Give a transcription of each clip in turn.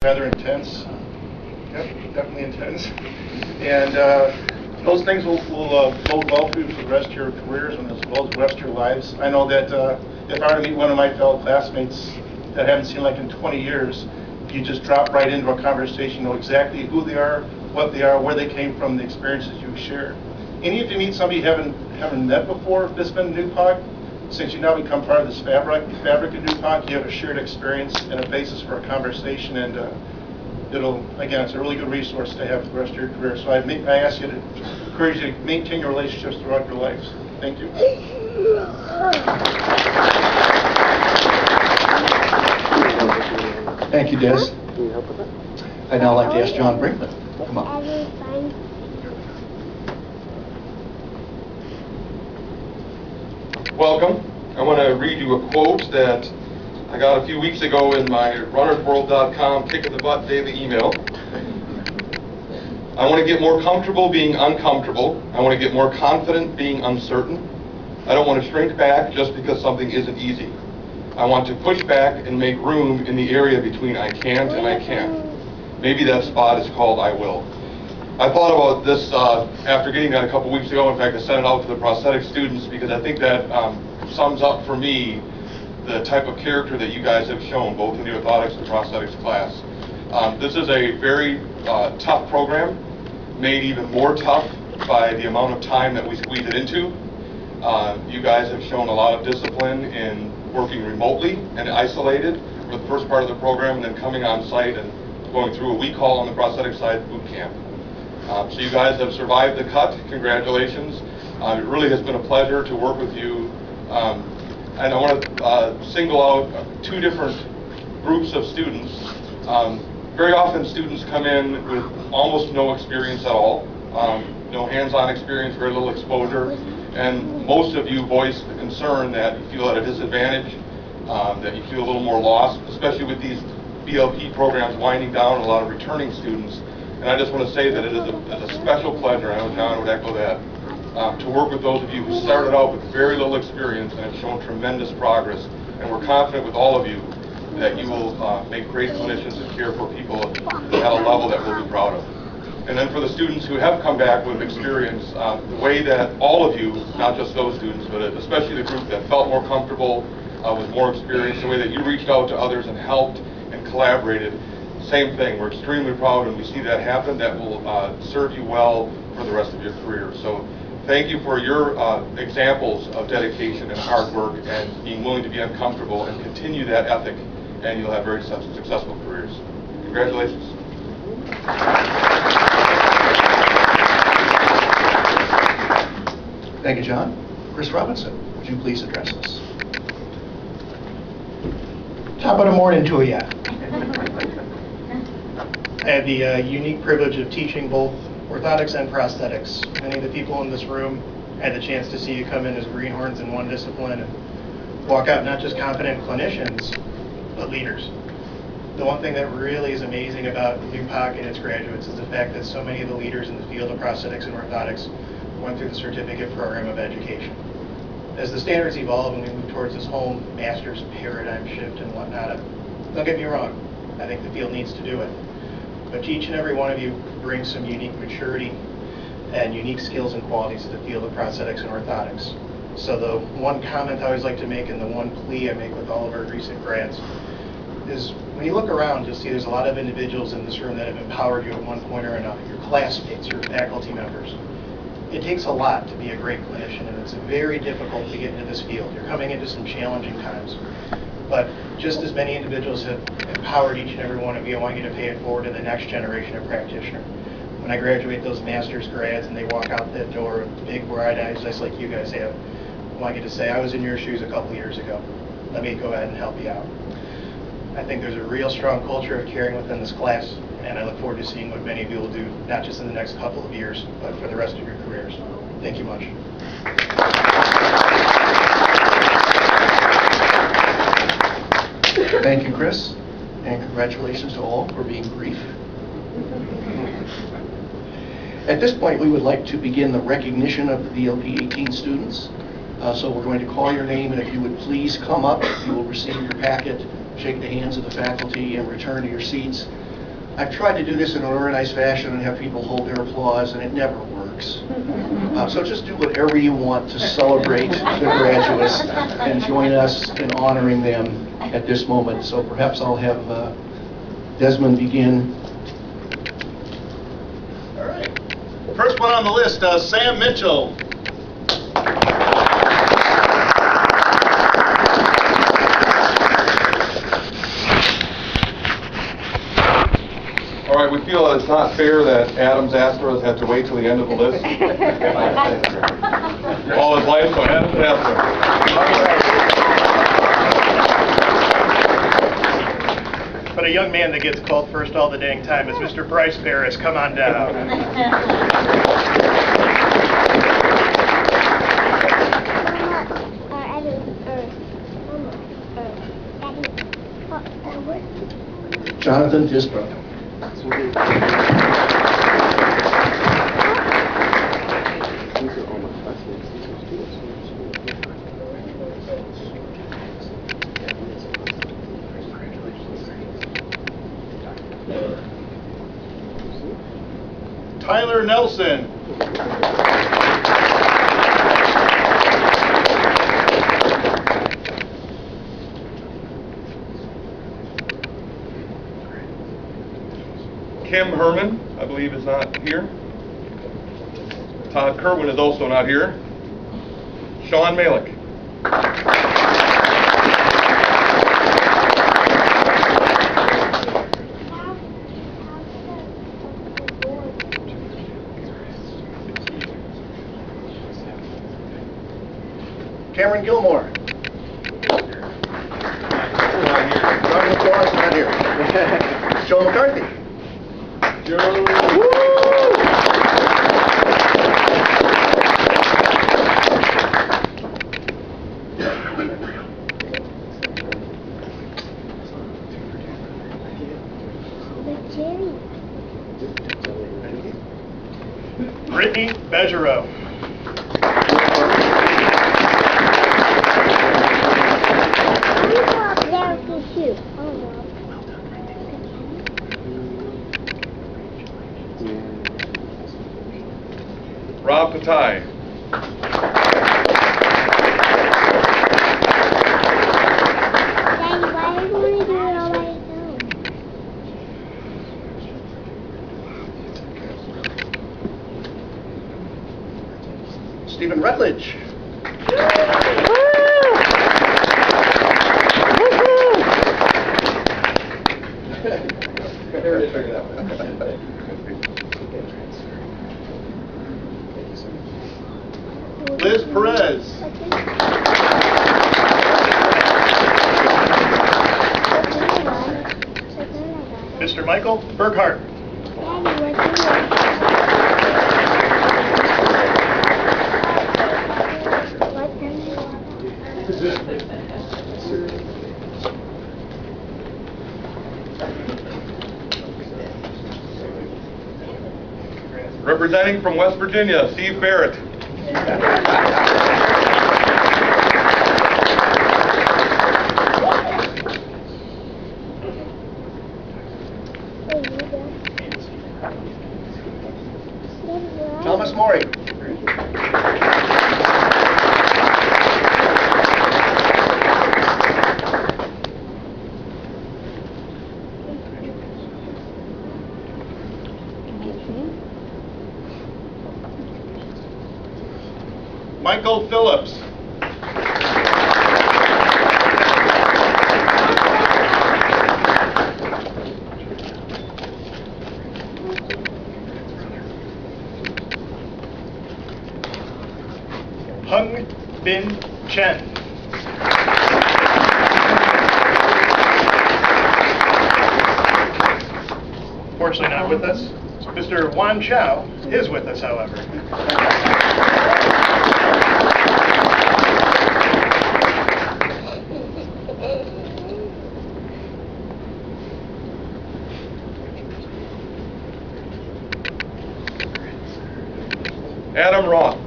Rather intense. Yep, definitely intense. And those things will bode well for you for the rest of your careers and as well as the rest of your lives. I know that if I were to meet one of my fellow classmates that I haven't seen like in 20 years, you just drop right into a conversation, know exactly who they are, what they are, where they came from, the experiences you share. Any of you meet somebody you haven't met before that's been in NUPOC, since you now become part of this fabric of NUPOC, you have a shared experience and a basis for a conversation, and it's a really good resource to have for the rest of your career. So I ask you to encourage you to maintain your relationships throughout your lives. Thank you. Thank you, Des. I'd now like to ask John Brinkman. Come on. Welcome. I want to read you a quote that I got a few weeks ago in my runnersworld.com kick in the butt daily email. I want to get more comfortable being uncomfortable. I want to get more confident being uncertain. I don't want to shrink back just because something isn't easy. I want to push back and make room in the area between I can't and I can. Maybe that spot is called I will. I thought about this after getting that a couple weeks ago. In fact, I sent it out to the prosthetic students because I think that sums up for me the type of character that you guys have shown, both in the orthotics and prosthetics class. This is a very tough program, made even more tough by the amount of time that we squeeze it into. You guys have shown a lot of discipline in working remotely and isolated for the first part of the program, and then coming on site and going through what we call on the prosthetic side boot camp. So you guys have survived the cut. Congratulations. It really has been a pleasure to work with you. And I want to single out two different groups of students. Very often students come in with almost no experience at all, no hands-on experience, very little exposure, and most of you voice the concern that you feel at a disadvantage, that you feel a little more lost, especially with these BLP programs winding down, a lot of returning students. And I just want to say that it is a special pleasure, I know John would echo that, to work with those of you who started out with very little experience and have shown tremendous progress. And we're confident with all of you that you will make great clinicians and care for people at a level that we'll be proud of. And then for the students who have come back with experience, the way that all of you, not just those students, but especially the group that felt more comfortable with more experience, the way that you reached out to others and helped and collaborated, same thing. We're extremely proud when we see that happen. That will serve you well for the rest of your career. So thank you for your examples of dedication and hard work and being willing to be uncomfortable, and continue that ethic, and you'll have very successful careers. Congratulations. Thank you, John. Chris Robinson, would you please address us? Top of the morning to you. I had the unique privilege of teaching both orthotics and prosthetics. Many of the people in this room had the chance to see you come in as greenhorns in one discipline and walk out not just competent clinicians, but leaders. The one thing that really is amazing about NUPOC and its graduates is the fact that so many of the leaders in the field of prosthetics and orthotics went through the certificate program of education. As the standards evolve and we move towards this whole master's paradigm shift and whatnot, don't get me wrong, I think the field needs to do it. But each and every one of you brings some unique maturity and unique skills and qualities to the field of prosthetics and orthotics. So the one comment I always like to make, and the one plea I make with all of our recent grads, is when you look around, you'll see there's a lot of individuals in this room that have empowered you at one point or another, your classmates, your faculty members. It takes a lot to be a great clinician, and it's very difficult to get into this field. You're coming into some challenging times. But just as many individuals have empowered each and every one of you, I want you to pay it forward to the next generation of practitioner. When I graduate those master's grads and they walk out that door with big bright eyes just like you guys have, I want you to say, I was in your shoes a couple years ago. Let me go ahead and help you out. I think there's a real strong culture of caring within this class, and I look forward to seeing what many of you will do, not just in the next couple of years, but for the rest of your careers. Thank you much. Thank you, Chris, and congratulations to all for being brief. At this point, we would like to begin the recognition of the BLP 18 students. So we're going to call your name, and if you would please come up, you will receive your packet, shake the hands of the faculty, and return to your seats. I've tried to do this in an organized fashion and have people hold their applause, and it never works. So just do whatever you want to celebrate the graduates and join us in honoring them at this moment. So perhaps I'll have Desmond begin. All right. First one on the list, Sam Mitchell. All right, we feel that it's not fair that Adams Astros had to wait till the end of the list. All his life, so Adams Astros. But a young man that gets called first all the dang time is Mr. Bryce Paris. Come on down. Jonathan Disbrook. Tyler Nelson. Kim Herman, I believe, is not here. Todd Kerwin is also not here. Sean Malick. Cameron Gilmore. Robin McClaw's not here. Joe McCarthy. Brittany Bergeron. Rob Patai. Stephen Rutledge. Liz Perez. Mr. Michael Burkhart. Representing from West Virginia, Steve Barrett. Thomas Morey. Michael Phillips. Hung Bin Chen. Fortunately not with us. Mr. Wan Chow is with us, however. Adam Roth.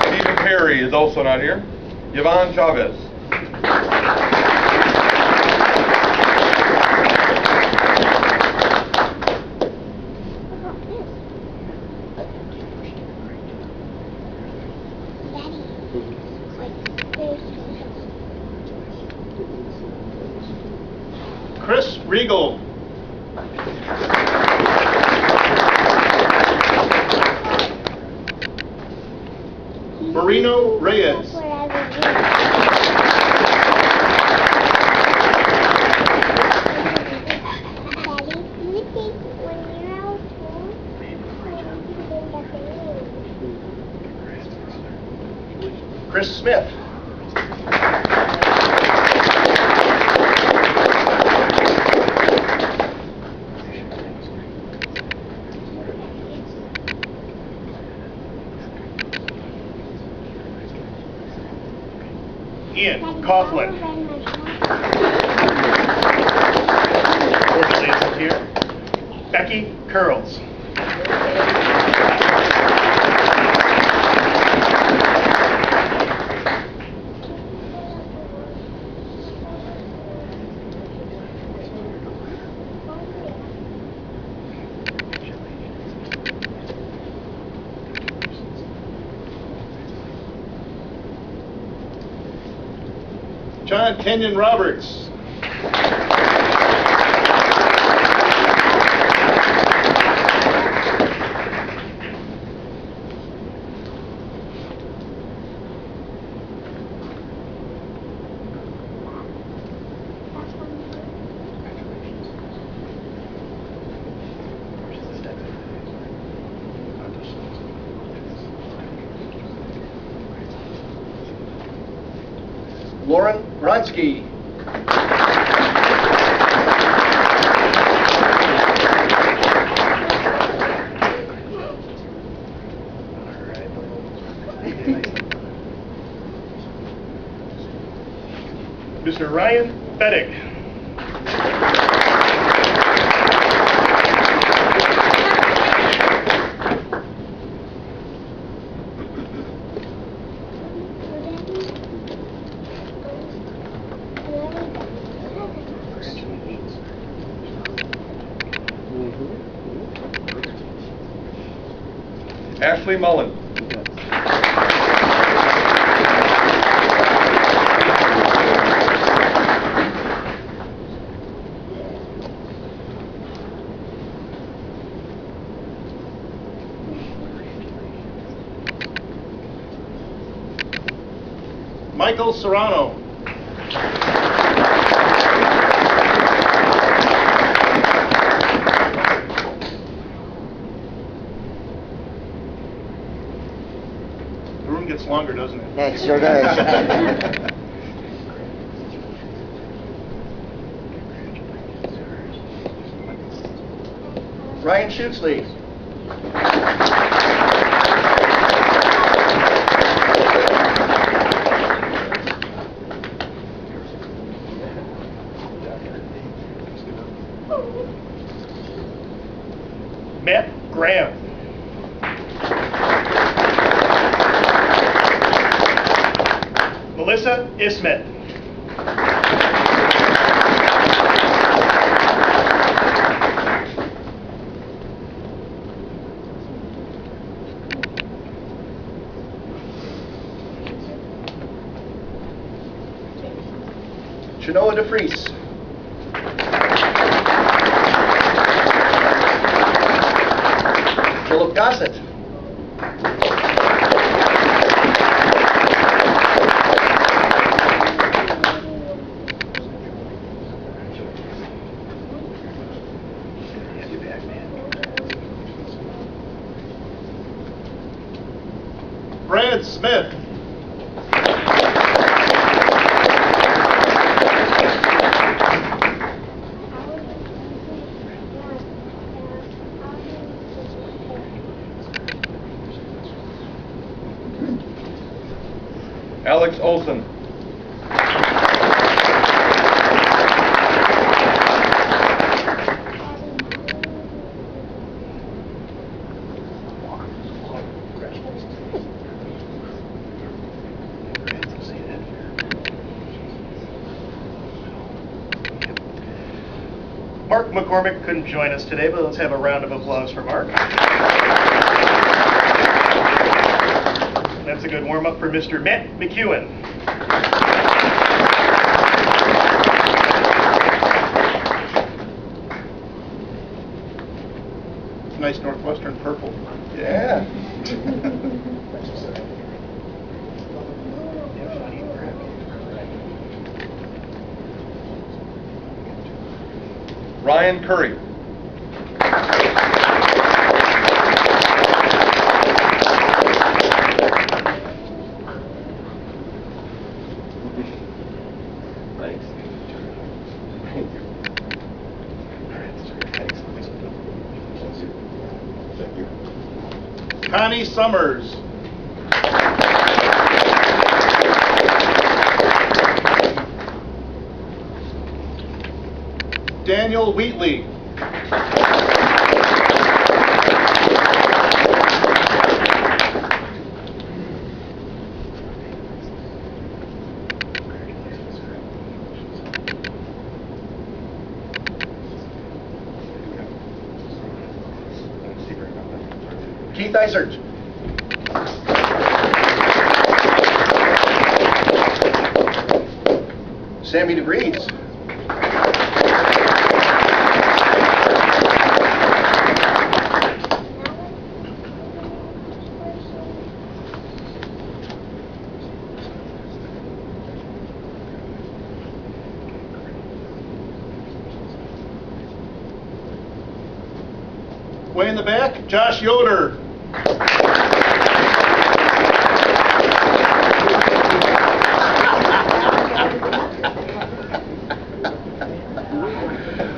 Stephen Perry is also not here. Yvonne Chavez. Chris Regal. Marino Reyes. Chris Smith. Ian Coughlin. Unfortunately isn't here. Becky Curls. John Kenyon Roberts. Lauren Ronsky. Mr. Ryan Fettig. Ashley Mullen. Michael Serrano. The room gets longer, doesn't it? It sure does. Ryan Schutzley. Matt Graham. Melissa Ismet. Chenoa DeFries. Philip Gossett. Brad Smith. Alex Olson. Mark McCormick couldn't join us today, but let's have a round of applause for Mark. That's a good warm-up for Mr. Matt McEwen. Ryan Curry. Connie Summers. Daniel Wheatley. Keith Isert. Sammy DeVries. Way in the back, Josh Yoder.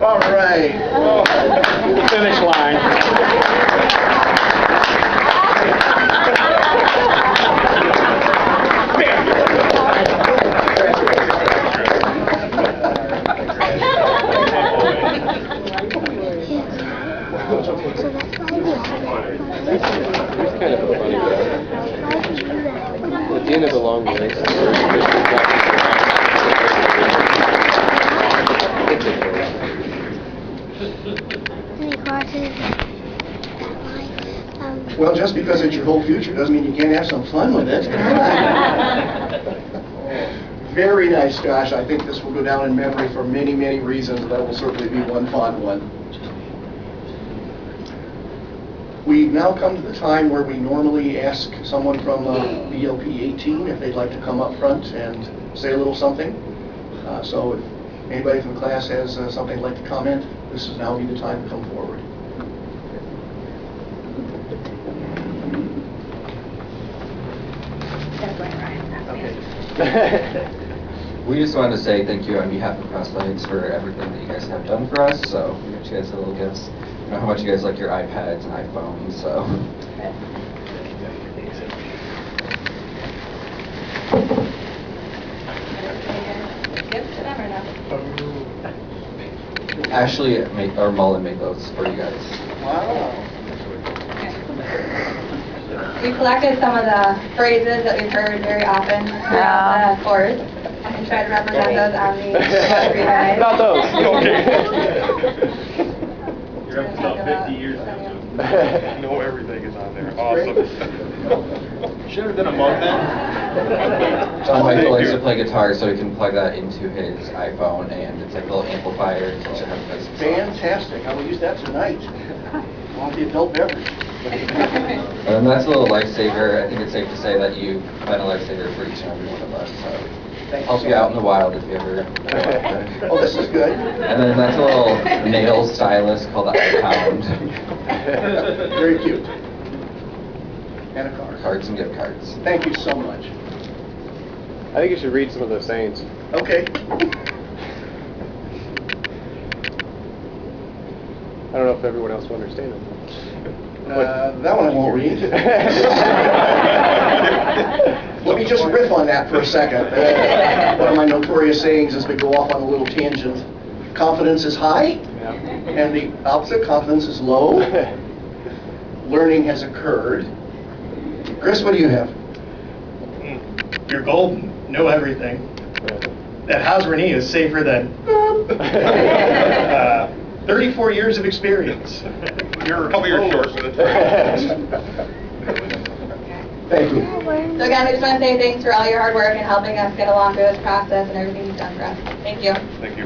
All right. Finish line. It's kind of a funny guy. At the end of a long race, Any crosses that line? Well, just because it's your whole future doesn't mean you can't have some fun with it. Very nice, Josh. I think this will go down in memory for many, many reasons. That will certainly be one fond one. We now come to the time where we normally ask someone from BLP 18 if they'd like to come up front and say a little something. So if anybody from the class has something they'd like to comment, this is now be the time to come forward. We just wanted to say thank you on behalf of Crosslights for everything that you guys have done for us. So we got you guys a little gifts. I know how much you guys like your iPads and iPhones. So. Ashley or Mullen made those for you guys. Wow. We collected some of the phrases that we've heard very often throughout the course and tried to represent those on the for you guys. Not those. You're up to about 50 years now. Know everything is on there. Awesome. Should have been a mug then. John Michael likes to play guitar, so he can plug that into his iPhone, and it's like a little amplifier. So you have to play some songs. Fantastic. I will use that tonight. I want the adult beverage. And that's a little lifesaver. I think it's safe to say that you've been a lifesaver for each and every one of us. So Thank help you you so out in much. the wild if you ever. Oh, this is good. And then that's a little nail stylus called the iPound. Very cute. And a card. Cards and gift cards. Thank you so much. I think you should read some of those sayings. Okay. I don't know if everyone else will understand them. That one I won't read. Let me just riff on that for a second. One of my notorious sayings is to go off on a little tangent. Confidence is high, Yeah. and the opposite, confidence is low. Learning has occurred. Chris, what do you have? You're golden. Know everything. That house Renee is safer than 34 years of experience. You're a couple years short with it. Thank you. So again, we just want to say thanks for all your hard work and helping us get along through this process and everything you've done for us. Thank you. Thank you.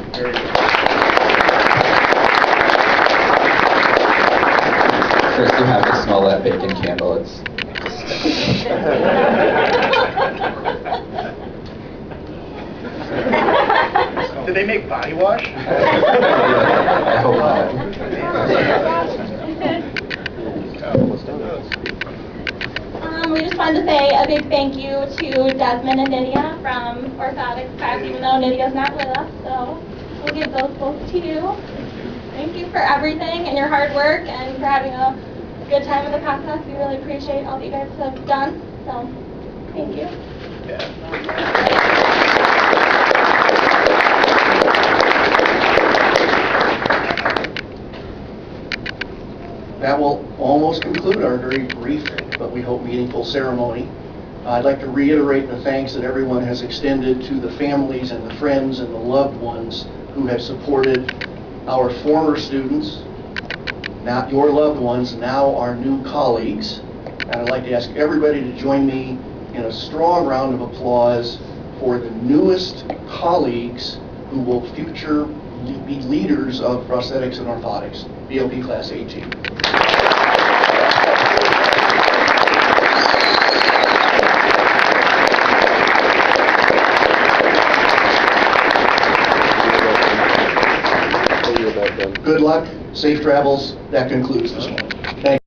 Chris, you have to smell that bacon candle. It's. Did they make body wash? I hope not. We just wanted to say a big thank you to Desmond and Nydia from orthotics class, even though Nydia's not with us, so we'll give those both to you. Thank you for everything and your hard work and for having a good time in the process. We really appreciate all that you guys have done, so thank you. That will almost conclude our very brief, but we hope meaningful ceremony. I'd like to reiterate the thanks that everyone has extended to the families and the friends and the loved ones who have supported our former students, not your loved ones, now our new colleagues. And I'd like to ask everybody to join me in a strong round of applause for the newest colleagues who will be leaders of prosthetics and orthotics, BOP Class 18. Good luck, safe travels. That concludes this one. Thank you.